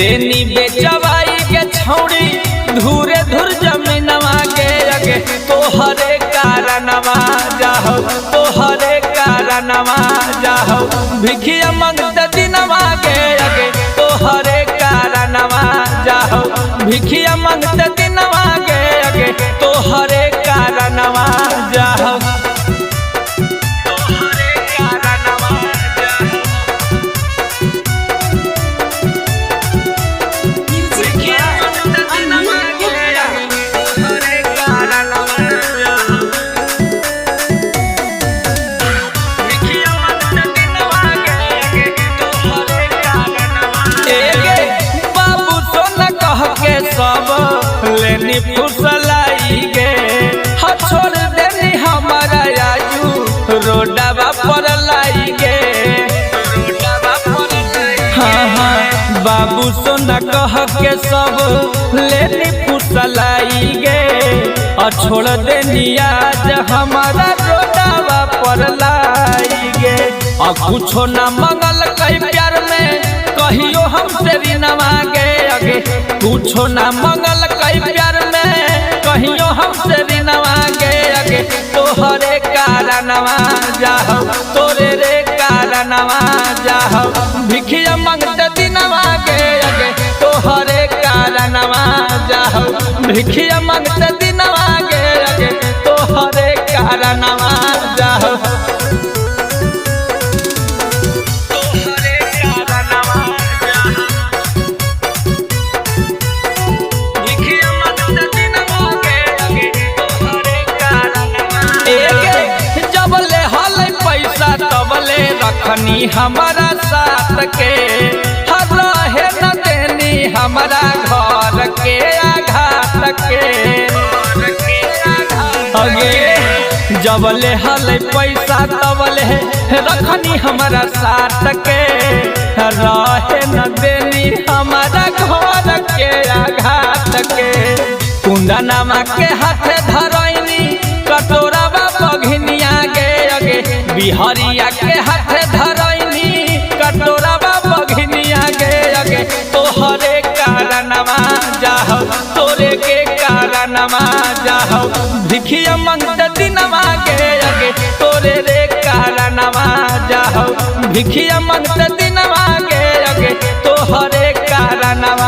देनी बेचवाई के छौड़ी धूरे धुर जमीनवा के अगे तोहरे कारणवा जाहो तोहरे कारणवा जाहो भिखिया मंगते दिनवा के अगे तोहरे कारणवा जाहो भिखिया मंगते दिनवा के अगे तोहरे कारणवा जाहो लेनी फुसलाई गे छोड़ देनी हमारा आयु रोडवा पर लाई गे हाँ हाँ बाबू सोना कह के सब लेनी फुसलाई गे छोड़ देनी आज हमारा रोडवा पर लाई गे कुछो न मंगल कई प्यार में कहियो हमसे ऋणवा गे अगे कुछो न मंगल कई प्यार में कहियो हमसे ऋणवा गे अगे तोहरे कारणवा जाहो तोरे रे कारणवा जाहो भिखिया मंगते दिनवा गे अगे तोहरे कारणवा जाहो भिखिया मंगते दिनवा गे अगे तोहरे कारणवा जाहो रखनी हमारा साथ के हर रहे न देनी हमारा घर के आघात के अगे जबले हल पैसा तबले रखनी हमारा साथ के रहे न देनी हमारा घर के आघात के कुंदनमा के हाथ धरनी कटोरा बघनिया गे अगे बिहरिया के हाथ धरनी कटोरा बघनिया गे अगे तोहरे कारणवा जाहो तोरे के कारणवा जाहो भिखिया मंगते दिनवा गे अगे तोरे रे कारणवा जाहो भिखिया मंगते दिनवा गे अगे तोहरे कारणवा